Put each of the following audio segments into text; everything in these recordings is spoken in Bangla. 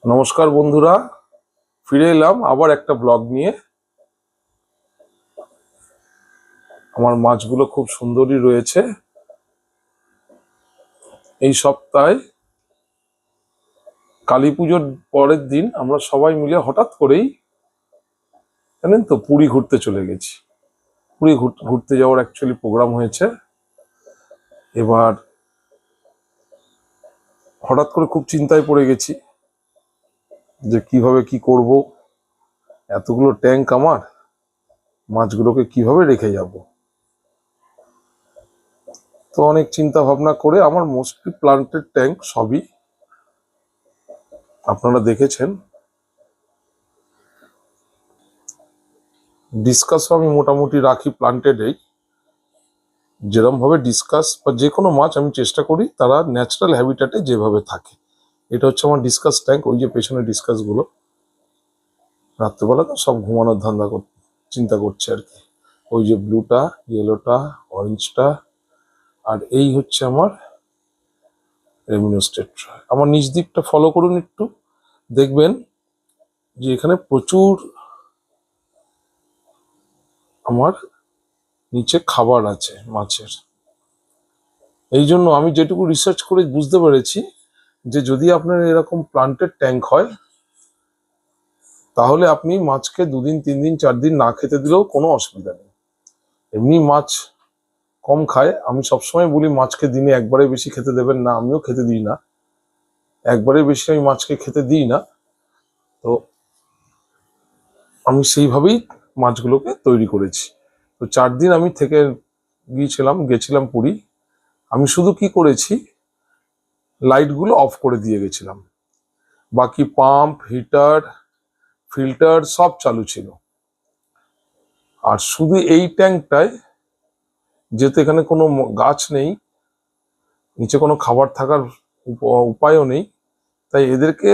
নমস্কার বন্ধুরা, ফিরে এলাম আবার একটা ব্লগ নিয়ে। আমার মাছগুলো খুব সুন্দরই রয়েছে। এই সপ্তাহে কালী পুজোর পরের দিন আমরা সবাই মিলে হঠাৎ করেই জানেন তো পুরী ঘুরতে চলে গেছি। পুরী ঘুরতে যাওয়ার অ্যাকচুয়ালি প্রোগ্রাম হয়েছে। এবার হঠাৎ করে খুব চিন্তায় পড়ে গেছি যে কিভাবে কি করব। এতগুলো ট্যাঙ্ক আমার, মাছগুলোকে কিভাবে রেখে যাব। তো অনেক চিন্তা ভাবনা করে আমার মোস্টলি প্লান্টেড ট্যাঙ্ক সবই আপনারা দেখেছেন। ডিসকাসও আমি মোটামুটি রাখি প্লান্টেডেই। যেরকম ভাবে ডিসকাস বা যে কোনো মাছ আমি চেষ্টা করি তারা ন্যাচারাল হ্যাবিটাটে যেভাবে থাকে। এটা হচ্ছে আমার ডিসকাস ট্যাঙ্ক। ওই যে পেছনে ডিসকাস গুলো, রাত্রেবেলা তো সব ঘুমানোর ধান্দা চিন্তা করছে আর কি। ওই যে ব্লুটা, ইয়েলোটা, অরেঞ্জটা, আর এই হচ্ছে আমার রেমিনোস্টেট। আমার নিচ দিকটা ফলো করুন একটু, দেখবেন যে এখানে প্রচুর আমার নিচে খাবার আছে মাছের। এই জন্য আমি যেটুকু রিসার্চ করে বুঝতে পেরেছি যে যদি আপনার এরকম প্লান্টেড ট্যাঙ্ক হয় তাহলে আপনি মাছকে 2 দিন 3 দিন 4 দিন না খেতে দিলেও কোনো অসুবিধা নেই। এমনি মাছ কম খায়, আমি সবসময় বলি মাছকে দিনে একবারে বেশি খেতে দেবেন না। আমিও খেতে দিই না, একবারে বেশি আমি মাছকে খেতে দিই না। তো আমি সেইভাবেই মাছগুলোকে তৈরি করেছি। তো 4 দিন আমি থেকে গেছিলাম পুরী। আমি শুধু কি করেছি, লাইটগুলো অফ করে দিয়ে গেছিলাম, বাকি পাম্প, হিটার, ফিল্টার সব চালু ছিল। আর শুধু এই ট্যাঙ্কটায়, যেহেতু এখানে কোনো গাছ নেই, নিচে কোনো খাবার থাকার উপায়ও নেই, তাই এদেরকে,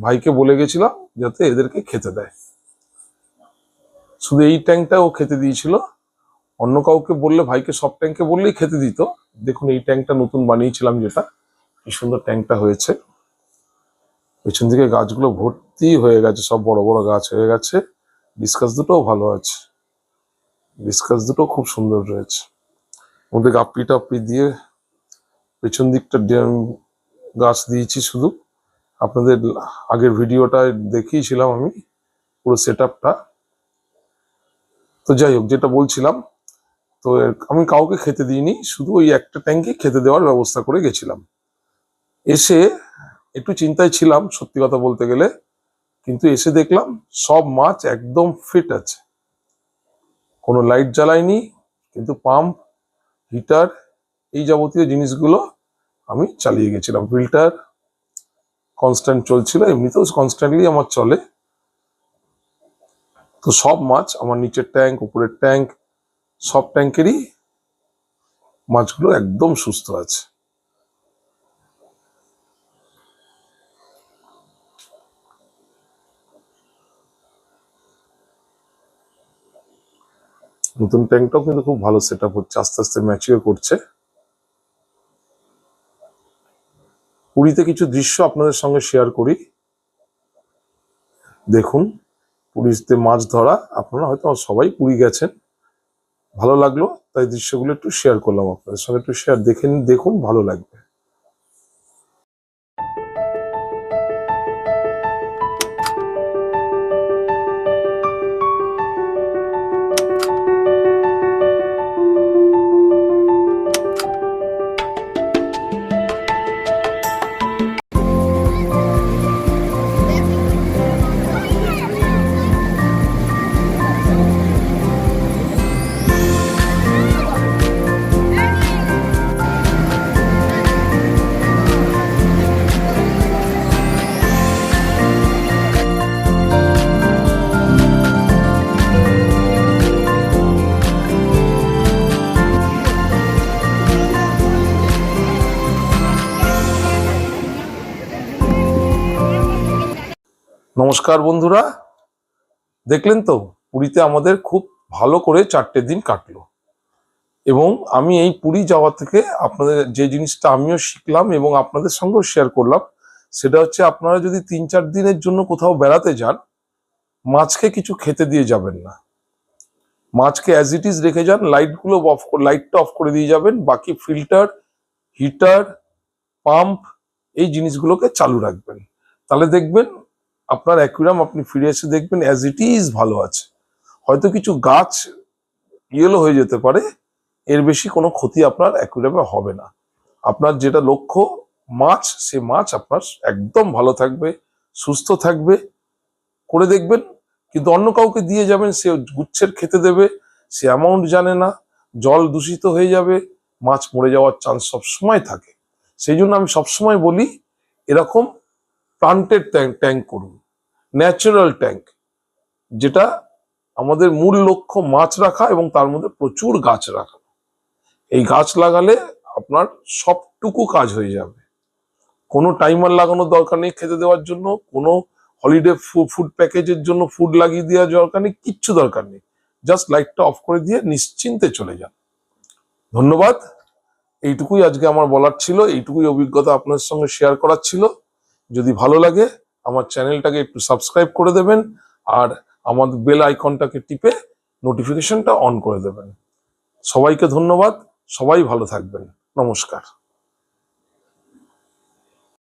ভাইকে বলে গেছিলাম যাতে এদেরকে খেতে দেয়। শুধু এই ট্যাঙ্কটা ও খেতে দিয়েছিল। অন্য কাউকে বললে, ভাইকে সব ট্যাঙ্কে বললেই খেতে দিত। দেখুন এই ট্যাঙ্কটা নতুন বানিয়েছিলাম, যেটা কি সুন্দর ট্যাঙ্কটা হয়েছে। পেছন দিকে গাছগুলো ভর্তি হয়ে গেছে, সব বড় বড় গাছ হয়ে গেছে। ডিসকাস দুটোও ভালো আছে, ডিসকাস দুটো খুব সুন্দর রয়েছে। ওদের গাপ্পি টাপ্পি দিয়ে পেছন দিকটা গাছ দিয়েছি শুধু। আপনাদের আগের ভিডিওটায় দেখিয়েছিলাম আমি পুরো সেট আপটা। তো যাই হোক, যেটা বলছিলাম, তো আমি কাউকে খেতে দিইনি, শুধু ওই একটা ট্যাঙ্কে খেতে দেওয়ার ব্যবস্থা করে গেছিলাম। এসে একটু চিন্তায় ছিলাম সত্যি কথা বলতে গেলে, কিন্তু এসে দেখলাম সব মাছ একদম ফিট আছে, কোনো লাইট জ্বালাইনি। কিন্তু পাম্প, হিটার, এই যাবতীয় জিনিসগুলো আমি চালিয়ে গেছিলাম। ফিল্টার কনস্ট্যান্ট চলছিল, এমনিতেও কনস্ট্যান্টলি আমার চলে। তো সব মাছ, আমার নিচের ট্যাঙ্ক, উপরের ট্যাঙ্ক, সব ট্যাঙ্কেরই মাছগুলো একদম সুস্থ আছে। নতুন ট্যাঙ্কটাও কিন্তু খুব ভালো সেট আপ হচ্ছে, আস্তে আস্তে ম্যাচিওর করছে। পুরীতে কিছু দৃশ্য আপনাদের সঙ্গে শেয়ার করি। দেখুন, পুরীতে মাছ ধরা, আপনারা হয়তো সবাই পুরী গেছেন, ভালো লাগলো তাই দৃশ্যগুলো একটু শেয়ার করলাম আপনাদের সঙ্গে। একটু দেখুন, ভালো লাগবে। নমস্কার বন্ধুরা, দেখলেন তো পুরীতে আমাদের খুব ভালো করে 4টে দিন কাটলো। এবং আমি এই পুরী যাওয়া থেকে আপনাদের যে জিনিসটা আমিও শিখলাম এবং আপনাদের সঙ্গেও শেয়ার করলাম, সেটা হচ্ছে আপনারা যদি 3-4 দিনের জন্য কোথাও বেড়াতে যান, মাছকে কিছু খেতে দিয়ে যাবেন না। মাছকে অ্যাজ ইট ইজ রেখে যান, লাইটটা অফ করে দিয়ে যাবেন, বাকি ফিল্টার, হিটার, পাম্প এই জিনিসগুলোকে চালু রাখবেন। তাহলে দেখবেন আপনার অ্যাকুয়ারিয়াম আপনি ফিরে এসে দেখবেন অ্যাজ ইট ইজ ভালো আছে। হয়তো কিছু গাছ ইয়েলো হয়ে যেতে পারে, এর বেশি কোনো ক্ষতি আপনার অ্যাকুয়ারিয়ামে হবে না। আপনার যেটা লক্ষ্য মাছ, সে মাছ আপনার একদম ভালো থাকবে, সুস্থ থাকবে, করে দেখবেন। কিন্তু অন্য কাউকে দিয়ে যাবেন, সে গুচ্ছের খেতে দেবে, সে অ্যামাউন্ট জানে না, জল দূষিত হয়ে যাবে, মাছ মরে যাওয়ার চান্স সবসময় থাকে। সেই জন্য আমি সবসময় বলি এরকম প্লান্টেড ট্যাঙ্ক করুন, ন্যাচারাল ট্যাঙ্ক, যেটা আমাদের মূল লক্ষ্য মাছ রাখা এবং তার মধ্যে প্রচুর গাছ রাখা। এই গাছ লাগালে আপনার সবটুকু কাজ হয়ে যাবে। কোনো টাইমার লাগানোর দরকার নেই খেতে দেওয়ার জন্য, কোনো হলিডে ফুড প্যাকেজের জন্য ফুড লাগিয়ে দেওয়ার দরকার নেই, কিচ্ছু দরকার নেই। জাস্ট লাইটটা অফ করে দিয়ে নিশ্চিন্তে চলে যান। ধন্যবাদ। এইটুকুই আজকে আমার বলার ছিল, এইটুকুই অভিজ্ঞতা আপনার সঙ্গে শেয়ার করার ছিল। যদি ভালো লাগে আমার চ্যানেলটাকে একটু সাবস্ক্রাইব করে দেবেন, আর আমার বেল আইকনটাকে টিপে নোটিফিকেশনটা অন করে দেবেন। সবাইকে ধন্যবাদ, সবাই ভালো থাকবেন, নমস্কার।